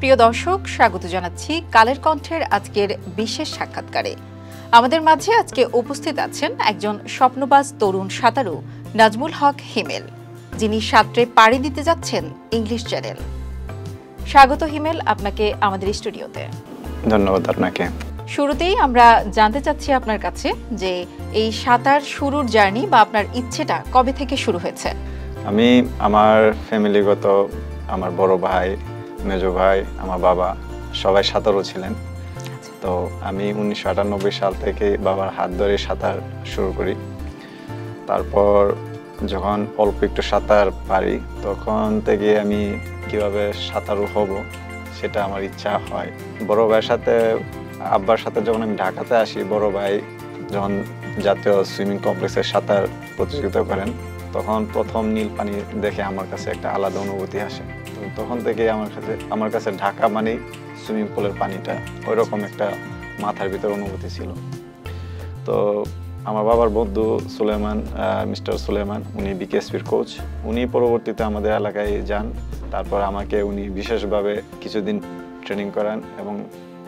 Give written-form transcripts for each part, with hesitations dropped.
প্রিয় দর্শক, স্বাগত জানাচ্ছি কালের কণ্ঠের আজকের বিশেষ সাক্ষাৎকারে। আমাদের মাঝে আজকে উপস্থিত আছেন একজন স্বপ্নবাজ তরুণ সাঁতারু নাজমুল হক হিমেল, যিনি সাঁতরে পাড়ি দিতে যাচ্ছেন ইংলিশ চ্যানেল। স্বাগত হিমেল আপনাকে আমাদের স্টুডিওতে। ধন্যবাদ আপনাকে। শুরুতেই আমরা জানতে চাচ্ছি আপনার কাছে যে এই সাঁতার শুরুর জার্নি বা আপনার ইচ্ছেটা কবে থেকে শুরু হয়েছে? আমি আমার ফ্যামিলিগত আমার বড় ভাই, মেজো ভাই, আমার বাবা সবাই সাঁতারও ছিলেন। তো আমি 1998 সাল থেকে বাবার হাত ধরে সাঁতার শুরু করি। তারপর যখন অল্প একটু সাঁতার পারি তখন থেকে আমি কিভাবে সাঁতারু হব সেটা আমার ইচ্ছা হয়। বড় ভাইয়ের সাথে আব্বার সাথে যখন আমি ঢাকাতে আসি, বড় ভাই যখন জাতীয় সুইমিং কমপ্লেক্সে সাঁতার প্রতিযোগিতা করেন তখন প্রথম নীল পানি দেখে আমার কাছে একটা আলাদা অনুভূতি আসে। তো তখন থেকে আমার কাছে ঢাকা মানে সুইমিং পুলের পানিটা ওইরকম একটা মাথার ভিতর অনুভূতি ছিল। তো আমার বাবার বন্ধু সুলেমান, মিস্টার সুলেমান, উনি বিকেএসপির কোচ। উনি পরবর্তীতে আমাদের এলাকায় যান। তারপর আমাকে উনি বিশেষভাবে কিছুদিন ট্রেনিং করান এবং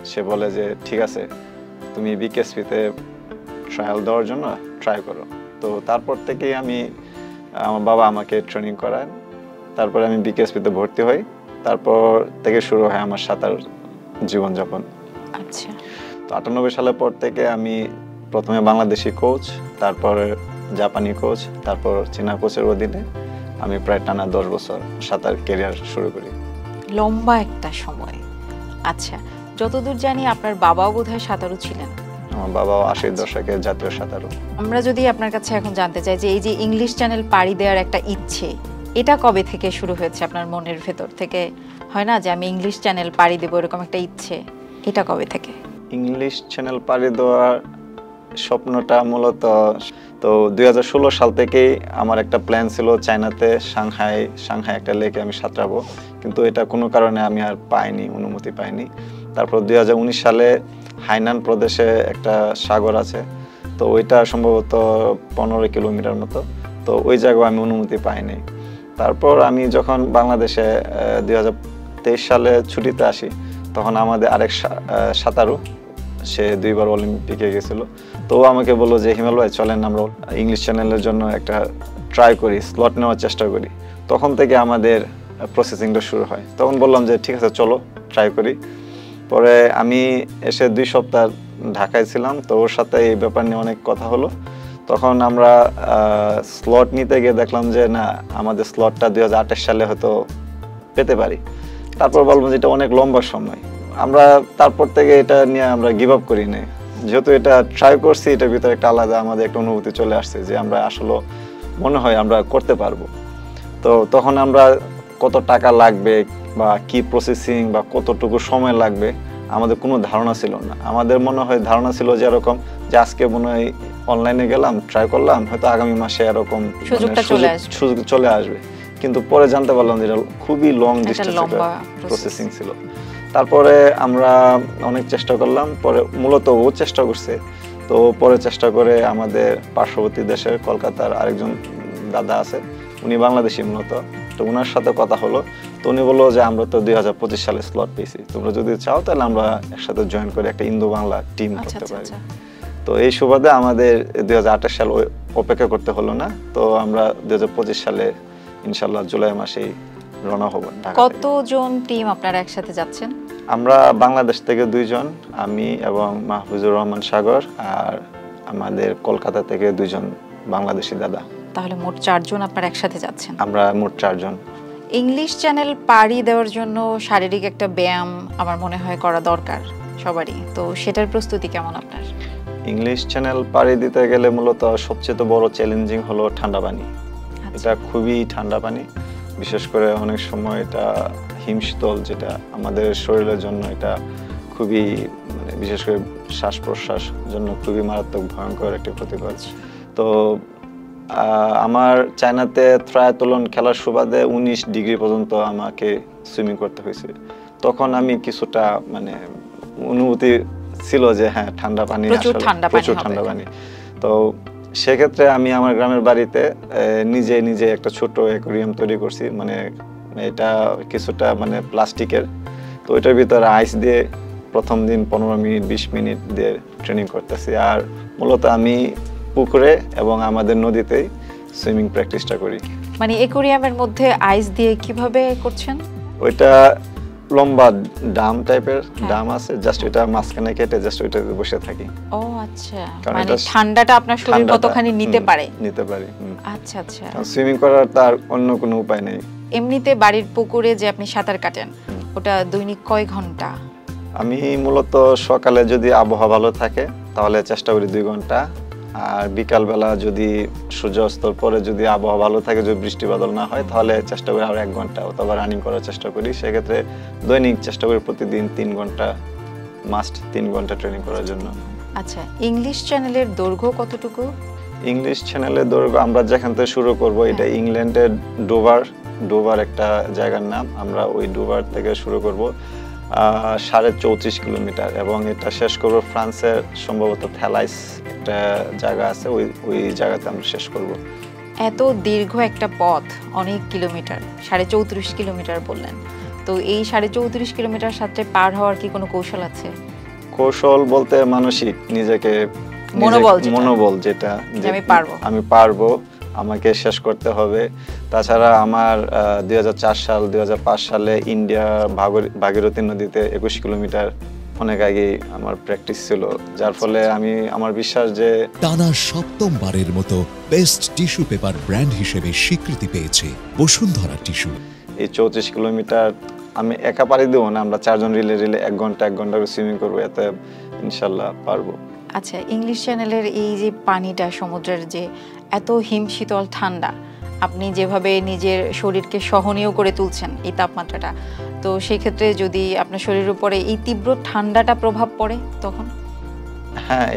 সে বলে যে ঠিক আছে, তুমি বিকেএসপিতে ট্রায়াল দেওয়ার জন্য ট্রাই করো। তো তারপর থেকেই আমার বাবা আমাকে ট্রেনিং করান। তারপরে আমি বিকেএসপিতে ভর্তি হই। তারপর থেকে শুরু হয় আমার সাঁতার জীবনযাপন। আচ্ছা। তো 98 সালের পর থেকে আমি প্রথমে বাংলাদেশি কোচ, তারপর জাপানি কোচ, তারপর চীনা কোচের অধীনে আমি প্রায় টানা 10 বছর সাঁতার ক্যারিয়ার শুরু করি। লম্বা একটা সময়। আচ্ছা, যতদূর জানি আপনার বাবাও বোধহয় সাঁতারু ছিলেন। আমার বাবাও 80 দশকের জাতীয় সাঁতারু। আমরা যদি আপনার কাছে এখন জানতে চাই যে এই যে ইংলিশ চ্যানেল পাড়ি দেওয়ার একটা ইচ্ছে, এটা কবে থেকে শুরু হয়েছে আপনার মনের ভেতর থেকে? হয় না যে আমি ইংলিশ চ্যানেল পাড়ি দেবো, এরকম একটা ইচ্ছে, এটা কবে থেকে? ইংলিশ চ্যানেল পাড়ি দেওয়ার স্বপ্নটা মূলত তো 2016 সাল থেকেই আমার একটা প্ল্যান ছিল চায়নাতে সাংহাই একটা লেকে আমি সাঁতরাবো, কিন্তু এটা কোনো কারণে আমি আর অনুমতি পাইনি। তারপর 2019 সালে হাইনান প্রদেশে একটা সাগর আছে, তো ওইটা সম্ভবত 15 কিলোমিটার মতো, তো ওই জায়গায় আমি অনুমতি পাইনি। তারপর আমি যখন বাংলাদেশে 2023 সালে ছুটিতে আসি তখন আমাদের আরেক সাঁতারু, সে 2 বার অলিম্পিকে গেছিল, তো আমাকে বললো যে হিমেল ভাই চলেন আমরা ইংলিশ চ্যানেলের জন্য একটা ট্রাই করি, স্লট নেওয়ার চেষ্টা করি। তখন থেকে আমাদের প্রসেসিংটা শুরু হয়। তখন বললাম যে ঠিক আছে চলো ট্রাই করি। পরে আমি এসে 2 সপ্তাহ ঢাকায় ছিলাম, তো ওর সাথে এই ব্যাপার নিয়ে অনেক কথা হলো। তখন আমরা স্লট নিতে গিয়ে দেখলাম যে না, আমাদের স্লটটা 2028 সালে হয়তো পেতে পারি। তারপর বলবো যে এটা অনেক লম্বা সময়, আমরা তারপর থেকে এটা নিয়ে আমরা গিভ আপ করি নাই। যেহেতু এটা ট্রাই করছি, এটার ভিতরে একটা আলাদা আমাদের একটা অনুভূতি চলে আসছে যে আমরা আসলে মনে হয় আমরা করতে পারবো। তো তখন আমরা কত টাকা লাগবে বা কি প্রসেসিং বা কতটুকু সময় লাগবে আমাদের কোনো ধারণা ছিল না। আমাদের মনে হয় ধারণা ছিল যে এরকম যে আজকে মনে হয় অনলাইনে গেলাম, ট্রাই করলাম, হয়তো আগামী মাসে এরকম সুযোগ চলে আসবে। কিন্তু পরে জানতে পারলাম যে এটা খুবই লং ডিস্টেন্স প্রসেসিং ছিল। তারপরে আমরা অনেক চেষ্টা করলাম, পরে মূলত ও চেষ্টা করছে। তো পরে চেষ্টা করে আমাদের পার্শ্ববর্তী দেশের কলকাতার আরেকজন দাদা আছে, উনি বাংলাদেশি মূলত, তো ওনার সাথে কথা হলো। তো উনি বললো যে আমরা তো 2025 সালে স্লট পেয়েছি, তোমরা যদি চাও তাহলে আমরা একসাথে জয়েন করে একটা ইন্দো বাংলা টিম করতে পারি। তো এই সুবাদে আমাদের 2028 সাল অপেক্ষা করতে হলো না, তো আমরা 2025 সালে ইনশাল্লাহ জুলাই মাসেই রওনা হব। কতজন টিম আপনারা একসাথে যাচ্ছেন? আমরা বাংলাদেশ থেকে 2 জন, আমি এবং মাহফুজুর রহমান সাগর, আর আমাদের কলকাতা থেকে 2 জন বাংলাদেশি দাদা। তাহলে মোট 4 জন আপনারা একসাথে যাচ্ছেন? আমরা মোট 4 জন। ইংলিশ চ্যানেল পাড়ি দেওয়ার জন্য শারীরিক একটা ব্যায়াম আমার মনে হয় করা দরকার সবারই, তো সেটার প্রস্তুতি কেমন আপনার? ইংলিশ চ্যানেল পাড়ি দিতে গেলে মূলত সবচেয়ে বড় চ্যালেঞ্জিং হলো ঠান্ডা পানি। এটা খুবই ঠান্ডা পানি, বিশেষ করে অনেক সময় এটা হিমশীতল, যেটা আমাদের শরীরের জন্য এটা খুবই বিশেষ করে শ্বাস প্রশ্বাস জন্য খুবই মারাত্মক ভয়ঙ্কর একটা ক্ষতিকর। তো আমার চায়নাতে ট্রায়াথলন খেলার সুবাদে 19 ডিগ্রি পর্যন্ত আমাকে সুইমিং করতে হয়েছে। তখন আমি কিছুটা অনুভূতি ছিল যে হ্যাঁ ঠান্ডা পানি, প্রচুর ঠান্ডা পানি। তো সেক্ষেত্রে আমি আমার গ্রামের বাড়িতে নিজে একটা ছোট অ্যাকোয়ারিয়াম তৈরি করছি। এটা কিছুটা প্লাস্টিকের, তো ওইটার ভিতরে আইস দিয়ে প্রথম দিন 15 মিনিট 20 মিনিট দিয়ে ট্রেনিং করতেছি। আর মূলত আমি পুকুরে এবং আমাদের নদীতেই সুইমিং প্র্যাকটিসটা করি। মানে অ্যাকোয়ারিয়ামের মধ্যে আইস দিয়ে কিভাবে করছেন? ওইটা লম্বা ডাম টাইপের ডাম আছে, জাস্ট ওইটা মাঝখানে কেটে জাস্ট ওইটাতে বসে থাকি। ও আচ্ছা, কারণ মানে এটা ঠান্ডাটা আপনার শরীর কতখানি নিতে পারে? নিতে পারি। আচ্ছা আচ্ছা। সুইমিং করার তার অন্য কোনো উপায় নেই। এমনিতে বাড়ির পুকুরে যে আপনি সাঁতার কাটেন, ওটা দৈনিক কয় ঘন্টা? আমি মূলত সকালে যদি আবহাওয়া ভালো থাকে তাহলে চেষ্টা করি 2 ঘন্টা, আর বিকালবেলা যদি সূর্যাস্তর পরে যদি আবহাওয়া ভালো থাকে, যদি বৃষ্টি বাদল না হয় তাহলে চেষ্টা করি আরো 1 ঘন্টা অথবা রানিং করার চেষ্টা করি। সেক্ষেত্রে দৈনিক চেষ্টা করি প্রতিদিন 3 ঘন্টা, মাস্ট 3 ঘন্টা ট্রেনিং করার জন্য। আচ্ছা, ইংলিশ চ্যানেলের দৈর্ঘ্য কতটুকু? ইংলিশ চ্যানেলের দৈর্ঘ্য আমরা যেখান থেকে শুরু করব, এটা ইংল্যান্ডের ডোভার একটা জায়গার নাম, আমরা ওই ডোভার থেকে শুরু করব 34.5 কিলোমিটার, এবং এটা শেষ করব ফ্রান্সের সম্ভবত থ্যালাইস একটা জায়গা আছে, ওই জায়গাতে আমরা শেষ করব। এত দীর্ঘ একটা পথ, অনেক কিলোমিটার, 34.5 কিলোমিটার বললেন, তো এই 34.5 কিলোমিটার সাথে পার হওয়ার কি কোনো কৌশল আছে? কৌশল বলতে মানসিক, নিজেকে মনোবল যেটা আমি পারবো, আমাকে শেষ করতে হবে। তাছাড়া আমার 2004 সাল 2005 সালে ইন্ডিয়া ভাগীরথী নদীতে 21 কিলোমিটার অনেক আগে আমার প্র্যাকটিস ছিল, যার ফলে আমার বিশ্বাস যে টানা 7ম বারের মতো বেস্ট টিস্যু পেপার ব্র্যান্ড হিসেবে স্বীকৃতি পেয়েছে বসুন্ধরা টিস্যু। এই 34 কিলোমিটার আমি একা পারি দেবো না, আমরা 4 জন রিলে 1 ঘন্টা করে সুইমিং করবো, এতে ইনশাল্লাহ পারবো। আচ্ছা, ইংলিশ চ্যানেলের এই যে পানিটা, সমুদ্রের যে এত হিমশীতল ঠান্ডা, আপনি যেভাবে নিজের শরীরকে সহনীয় করে তুলছেন এই তাপমাত্রাটা, তো সেই ক্ষেত্রে যদি আপনার শরীরের উপরে এই তীব্র ঠান্ডাটা প্রভাব পড়ে তখন? হ্যাঁ,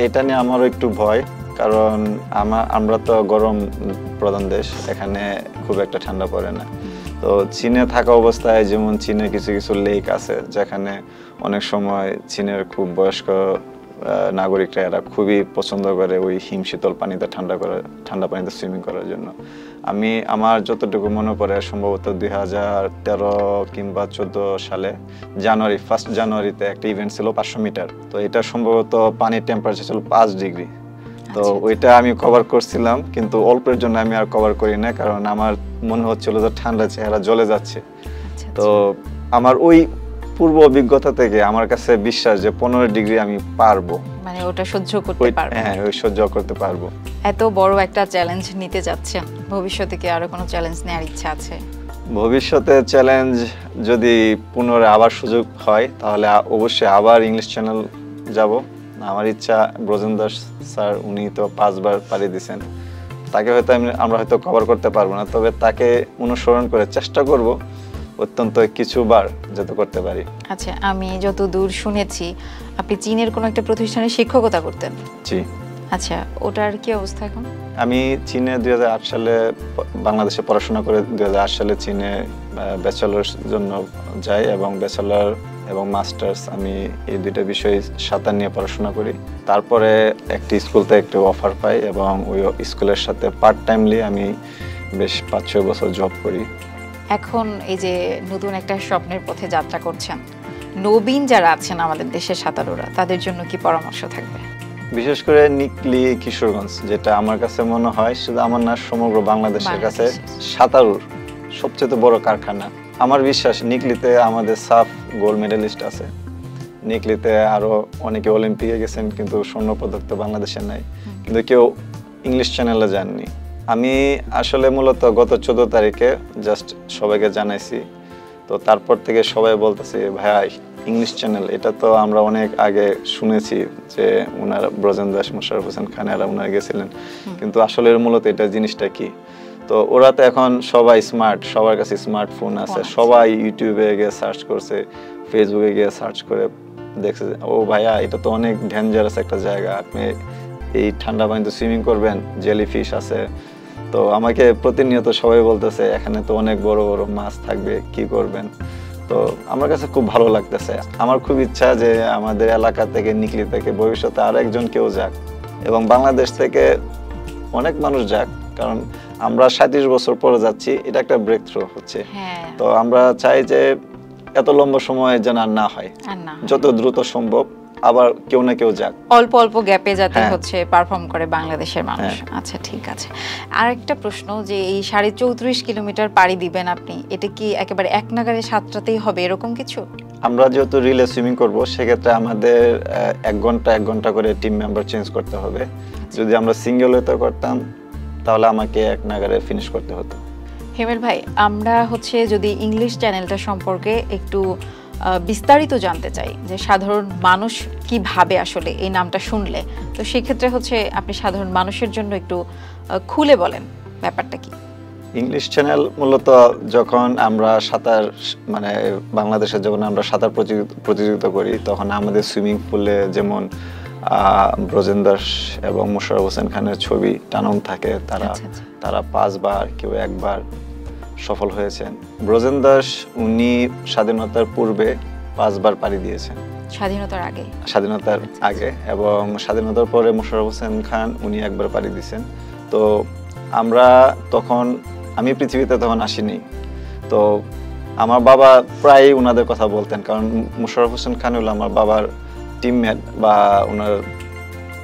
এটা নিয়ে আমারও একটু ভয়, কারণ আমরা তো গরম প্রধান দেশ, এখানে খুব একটা ঠান্ডা পড়ে না। তো চীনে থাকা অবস্থায়, যেমন চীনে কিছু লেক আছে যেখানে অনেক সময় চীনের খুব বয়স্ক নাগরিকরা এরা খুবই পছন্দ করে ওই হিমশীতল পানিতে ঠান্ডা পানিতে সুইমিং করার জন্য। আমার যতটুকু মনে পড়ে, সম্ভবত 2013 কিংবা 14 সালে ফার্স্ট জানুয়ারিতে একটা ইভেন্ট ছিল 500 মিটার। তো এটা সম্ভবত পানির টেম্পারেচার ছিল 5 ডিগ্রি। তো ওইটা আমি কভার করছিলাম, কিন্তু অল্পের জন্য আমি আর কভার করি না, কারণ আমার মনে হচ্ছিল যে ঠান্ডা চেহারা জ্বলে যাচ্ছে। তো আমার ওই পূর্ব অভিজ্ঞতা থেকে আমার কাছে বিশ্বাস যে 15 ডিগ্রি আমি পারবো, মানে ওটা সহ্য করতে পারবো। হ্যাঁ, ওই সহ্য করতে পারবো। এত বড় একটা চ্যালেঞ্জ নিতে যাচ্ছেন, ভবিষ্যতে কি আরো কোনো চ্যালেঞ্জ নেওয়ার ইচ্ছা আছে? ভবিষ্যতে চ্যালেঞ্জ যদি পুনরায় আবার সুযোগ হয় তাহলে অবশ্যই আবার ইংলিশ চ্যানেল যাব। আমার ইচ্ছা, ব্রজেন্দ্র স্যার উনি তো 5 বার পাড়ি দিয়েছেন, তাকে হয়তো আমরা হয়তো কভার করতে পারবো না, তবে তাকে অনুসরণ করে চেষ্টা করব অত্যন্ত কিছুবার যাতে করতে পারি। আচ্ছা, আমি যত দূর শুনেছি আপনি চীনের কোনো একটা প্রতিষ্ঠানে শিক্ষকতা করতেন। জি। আচ্ছা, ওটার কি অবস্থা এখন? আমি চীনে 2008 সালে বাংলাদেশে পড়াশোনা করে 2008 সালে চীনে ব্যাচেলর জন্য যাই, এবং ব্যাচেলর এবং মাস্টার্স আমি এই 2টা বিষয়ে সাঁতার নিয়ে পড়াশোনা করি। তারপরে একটি স্কুল থেকে একটু অফার পাই, এবং ওই স্কুলের সাথে পার্ট টাইমলি আমি বেশ 5-6 বছর জব করি। এখন এই যে নতুন একটা স্বপ্নের পথে যাত্রা করছেন, নবীন যারা আছেন আমাদের দেশের সাঁতারুরা, তাদের জন্য কি পরামর্শ থাকবে? বিশেষ করে নিকলি কিশোরগঞ্জ, যেটা আমার কাছে মনে হয় শুধু আমার না, সমগ্র বাংলাদেশের কাছে সাঁতারুর সবচেয়ে বড় কারখানা। আমার বিশ্বাস নিকলিতে আমাদের সাফ গোল্ড মেডেলিস্ট আছে, নিকলিতে আরো অনেকে অলিম্পিকে গেছেন, কিন্তু স্বর্ণ পদক তো বাংলাদেশে নাই, কিন্তু কেউ ইংলিশ চ্যানেলে যাননি। আমি আসলে মূলত গত 14 তারিখে জাস্ট সবাইকে জানাইছি, তো তারপর থেকে সবাই বলতেছে ভাইয়া ইংলিশ চ্যানেল, এটা তো আমরা অনেক আগে শুনেছি যে ওনারা ব্রজেন্দ্র দাস, মোশাররফ হোসেন খান এরা ওনারা গেছিলেন, কিন্তু আসলে মূলত এটা জিনিসটা কি। তো ওরা তো এখন সবাই স্মার্ট, সবার কাছে স্মার্টফোন আছে, সবাই ইউটিউবে গিয়ে সার্চ করছে, ফেসবুকে গিয়ে সার্চ করে দেখছে ও ভাইয়া এটা তো অনেক ডেঞ্জারাস একটা জায়গা, আপনি এই ঠান্ডা পানিতে সুইমিং করবেন, জেলিফিশ আছে। তো আমাকে প্রতিনিয়ত সবাই বলতেছে এখানে তো অনেক বড় বড় মাছ থাকবে, কি করবেন। তো আমার কাছে খুব ভালো লাগতেছে। আমার খুব ইচ্ছা যে আমাদের এলাকা থেকে, নিকলি থেকে ভবিষ্যতে আর একজন কেউ যাক, এবং বাংলাদেশ থেকে অনেক মানুষ যাক, কারণ আমরা 37 বছর পরে যাচ্ছি, এটা একটা ব্রেক থ্রু হচ্ছে। তো আমরা চাই যে এত লম্বা সময় যেন আর না হয়, আর না যত দ্রুত সম্ভব আবার কেউ না কেউ যাক, অল্প অল্প গ্যাপে যাতে হ্যাঁ। হচ্ছে পারফর্ম করে বাংলাদেশের মানুষ। আচ্ছা ঠিক আছে। আর একটা প্রশ্ন, যে এই 34.5 কিলোমিটার পাড়ি দিবেন আপনি, এটা কি একেবারে এক নাগাড়ে সাঁতরাতেই হবে এরকম কিছু? আমরা যেহেতু রিলে সুইমিং করব, সেক্ষেত্রে আমাদের 1 ঘন্টা করে টিম মেম্বার চেঞ্জ করতে হবে। যদি আমরা সিঙ্গেল হতে করতাম তাহলে আমাকে এক নাগারে ফিনিশ করতে হতো। হিমেল ভাই, আমরা হচ্ছে যদি ইংলিশ চ্যানেলটা সম্পর্কে একটু বিস্তারিত জানতে চাই, যে সাধারণ মানুষ কি ভাবে আসলে এই নামটা শুনলে, তো সেক্ষেত্রে হচ্ছে আপনি সাধারণ মানুষের জন্য একটু খুলে বলেন ব্যাপারটা কি। ইংলিশ চ্যানেল মূলত যখন আমরা সাঁতার মানে বাংলাদেশে যখন আমরা সাঁতার প্রতিযোগিতা করি, তখন আমাদের সুইমিং পুলে যেমন ব্রজেন দাস এবং মোশাররফ হোসেন খানের ছবি টানানো থাকে, তারা 5 বার, কেউ 1 বার সফল হয়েছেন। ব্রজেন দাস উনি স্বাধীনতার পূর্বে 5 বার পাড়ি দিয়েছেন, স্বাধীনতার আগে, এবং স্বাধীনতার পরে মোশাররফ হোসেন খান উনি 1 বার পাড়ি দিয়েছেন। তো আমি পৃথিবীতে তখন আসিনি, তো আমার বাবা প্রায় ওনাদের কথা বলতেন, কারণ মোশাররফ হোসেন খান হলো আমার বাবার টিমমেট বা ওনার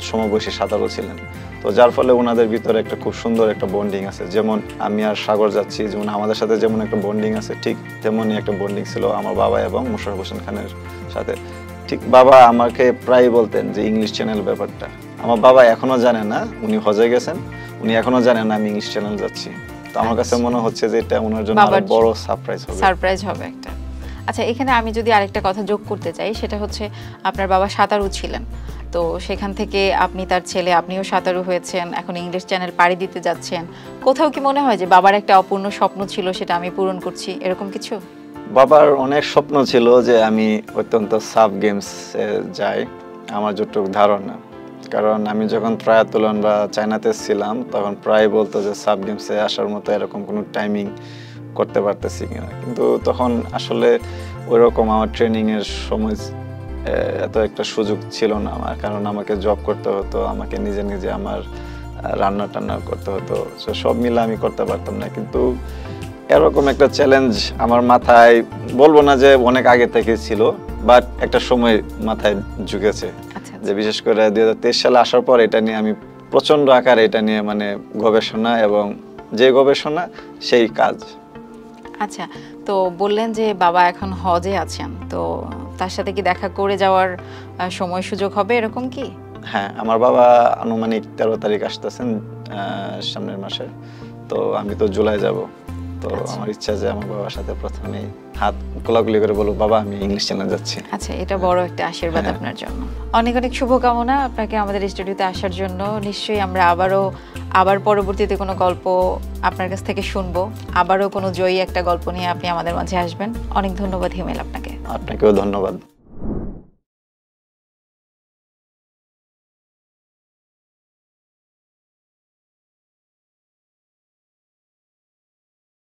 সমবয়সী সাঁতারু ছিলেন। তো যার ফলে ওনাদের ভিতরে একটা খুব সুন্দর একটা বন্ডিং আছে। যেমন আমি আর সাগর যাচ্ছি, যেমন আমাদের সাথে যেমন একটা বন্ডিং আছে, ঠিক তেমনই একটা বন্ডিং ছিল আমার বাবা এবং মোশাররফ হোসেন খানের সাথে। ঠিক বাবা আমাকে প্রায় বলতেন যে ইংলিশ চ্যানেল ব্যাপারটা, আমার বাবা এখনো জানে না, উনি হজে গেছেন, উনি এখনো জানেন না আমি ইংলিশ চ্যানেল যাচ্ছি। তো আমার কাছে মনে হচ্ছে যে এটা ওনার জন্য আরো বড় সারপ্রাইজ হবে একটা। আচ্ছা, এখানে আমি যদি আরেকটা কথা যোগ করতে চাই, সেটা হচ্ছে আপনার বাবা সাঁতারু ছিলেন, তো সেখান থেকে আপনি তার ছেলে, আপনিও সাঁতারু হয়েছেন, এখন ইংলিশ চ্যানেল পাড়ি দিতে যাচ্ছেন। কোথাও কি মনে হয় যে বাবার একটা অপূর্ণ স্বপ্ন ছিল, সেটা আমি পূরণ করছি, এরকম কিছু? বাবার অনেক স্বপ্ন ছিল যে আমি অত্যন্ত সাব গেমস যাই, আমার যতটুকু ধারণা, কারণ আমি যখন ট্রায়াথলন বা চায়নাতে ছিলাম তখন প্রায় বলতো যে সাব গেমসে আসার মতো এরকম কোনো টাইমিং করতে পারতেছি কিনা, কিন্তু তখন আসলে ওইরকম আমার ট্রেনিংয়ের সময় এত একটা সুযোগ ছিল না আমার, কারণ আমাকে জব করতে হতো, আমাকে নিজে আমার রান্না টান্না করতে হতো, সব মিলে আমি করতে পারতাম না। কিন্তু এরকম একটা চ্যালেঞ্জ আমার মাথায়, বলবো না যে অনেক আগে থেকে ছিল, বাট একটা সময় মাথায় ঝুঁকেছে, যে বিশেষ করে 2023 সালে আসার পর এটা নিয়ে আমি প্রচন্ড আকারে এটা নিয়ে মানে গবেষণা, এবং যে গবেষণা সেই কাজ। আচ্ছা, তো বললেন যে বাবা এখন হজে আছেন, তো তার সাথে কি দেখা করে যাওয়ার সময় সুযোগ হবে এরকম কি? হ্যাঁ, আমার বাবা আনুমানিক 13 তারিখ আসতেছেন সামনের মাসে, তো আমি তো জুলাই যাব, তো আমার ইচ্ছা যে আমার বাবার সাথে প্রথমে হাত কোলাকুলি করে বলবো বাবা আমি ইংলিশ চ্যানেল যাচ্ছি। আচ্ছা, এটা বড় একটা আশীর্বাদ আপনার জন্য। অনেক অনেক শুভকামনা আপনাকে আমাদের স্টুডিওতে আসার জন্য। নিশ্চয়ই আমরা আবার পরবর্তীতে কোনো গল্প আপনার কাছ থেকে শুনবো, আবারও কোনো জয়ী একটা গল্প নিয়ে আপনি আমাদের মাঝে আসবেন। অনেক ধন্যবাদ হিমেল আপনাকে। আপনাকেও ধন্যবাদ।